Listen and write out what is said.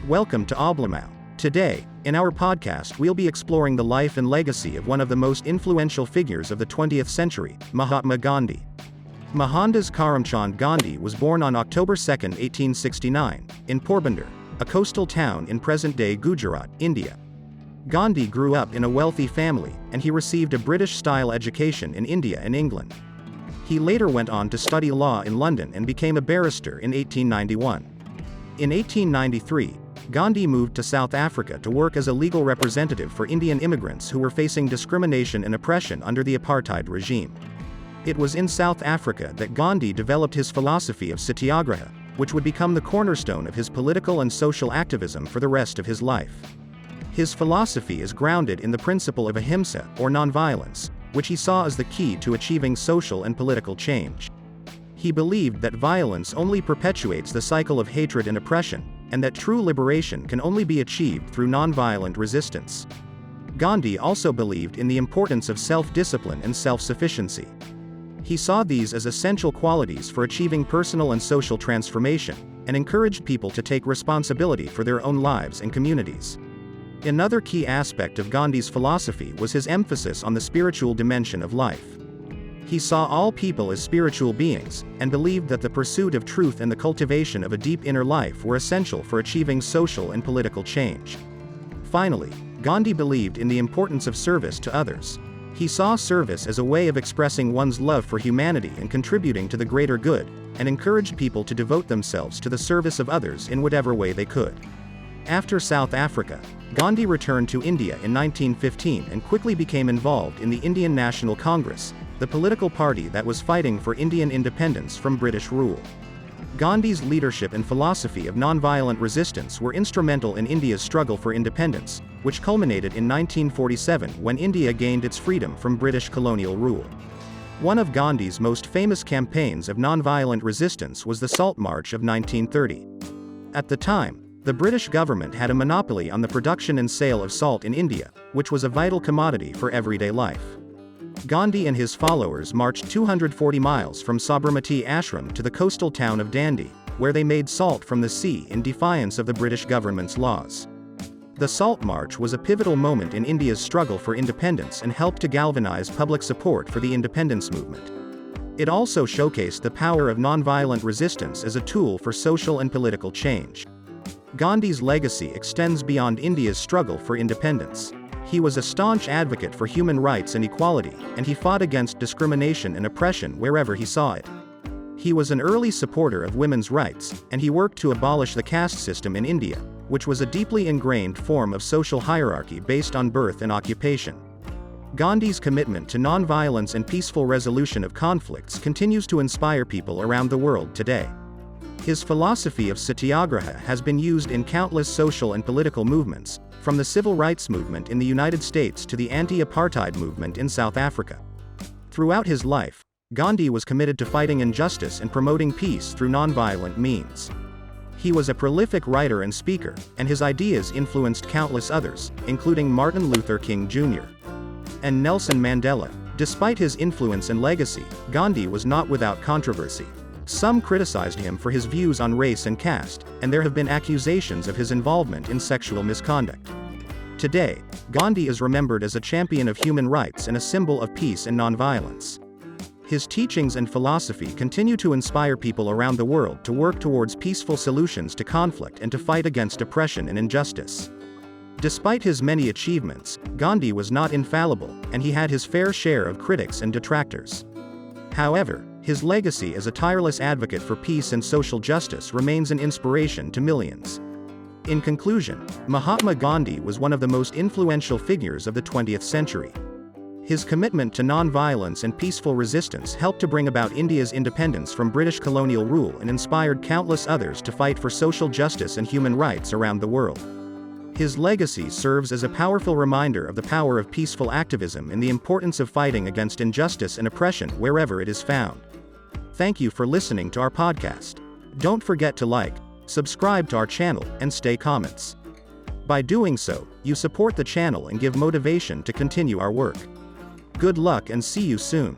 Welcome to Oblamau. Today, in our podcast, we'll be exploring the life and legacy of one of the most influential figures of the 20th century, Mahatma Gandhi. Mohandas Karamchand Gandhi was born on October 2, 1869, in Porbandar, a coastal town in present-day Gujarat, India. Gandhi grew up in a wealthy family, and he received a British-style education in India and England. He later went on to study law in London and became a barrister in 1891. In 1893, Gandhi moved to South Africa to work as a legal representative for Indian immigrants who were facing discrimination and oppression under the apartheid regime. It was in South Africa that Gandhi developed his philosophy of satyagraha, which would become the cornerstone of his political and social activism for the rest of his life. His philosophy is grounded in the principle of ahimsa, or nonviolence, which he saw as the key to achieving social and political change. He believed that violence only perpetuates the cycle of hatred and oppression, and that true liberation can only be achieved through nonviolent resistance. Gandhi also believed in the importance of self-discipline and self-sufficiency. He saw these as essential qualities for achieving personal and social transformation, and encouraged people to take responsibility for their own lives and communities. Another key aspect of Gandhi's philosophy was his emphasis on the spiritual dimension of life. He saw all people as spiritual beings, and believed that the pursuit of truth and the cultivation of a deep inner life were essential for achieving social and political change. Finally, Gandhi believed in the importance of service to others. He saw service as a way of expressing one's love for humanity and contributing to the greater good, and encouraged people to devote themselves to the service of others in whatever way they could. After South Africa, Gandhi returned to India in 1915 and quickly became involved in the Indian National Congress, the political party that was fighting for Indian independence from British rule. Gandhi's leadership and philosophy of nonviolent resistance were instrumental in India's struggle for independence, which culminated in 1947 when India gained its freedom from British colonial rule. One of Gandhi's most famous campaigns of nonviolent resistance was the Salt March of 1930. At the time, the British government had a monopoly on the production and sale of salt in India, which was a vital commodity for everyday life. Gandhi and his followers marched 240 miles from Sabarmati Ashram to the coastal town of Dandi, where they made salt from the sea in defiance of the British government's laws. The Salt March was a pivotal moment in India's struggle for independence and helped to galvanize public support for the independence movement. It also showcased the power of nonviolent resistance as a tool for social and political change. Gandhi's legacy extends beyond India's struggle for independence. He was a staunch advocate for human rights and equality, and he fought against discrimination and oppression wherever he saw it. He was an early supporter of women's rights, and he worked to abolish the caste system in India, which was a deeply ingrained form of social hierarchy based on birth and occupation. Gandhi's commitment to nonviolence and peaceful resolution of conflicts continues to inspire people around the world today. His philosophy of satyagraha has been used in countless social and political movements, from the civil rights movement in the United States to the anti-apartheid movement in South Africa. Throughout his life, Gandhi was committed to fighting injustice and promoting peace through nonviolent means. He was a prolific writer and speaker, and his ideas influenced countless others, including Martin Luther King Jr. and Nelson Mandela. Despite his influence and legacy, Gandhi was not without controversy. Some criticized him for his views on race and caste, and there have been accusations of his involvement in sexual misconduct. Today, Gandhi is remembered as a champion of human rights and a symbol of peace and nonviolence. His teachings and philosophy continue to inspire people around the world to work towards peaceful solutions to conflict and to fight against oppression and injustice. Despite his many achievements, Gandhi was not infallible, and he had his fair share of critics and detractors. However, his legacy as a tireless advocate for peace and social justice remains an inspiration to millions. In conclusion, Mahatma Gandhi was one of the most influential figures of the 20th century. His commitment to nonviolence and peaceful resistance helped to bring about India's independence from British colonial rule and inspired countless others to fight for social justice and human rights around the world. His legacy serves as a powerful reminder of the power of peaceful activism and the importance of fighting against injustice and oppression wherever it is found. Thank you for listening to our podcast. Don't forget to like, subscribe to our channel, and stay comments. By doing so, you support the channel and give motivation to continue our work. Good luck and see you soon.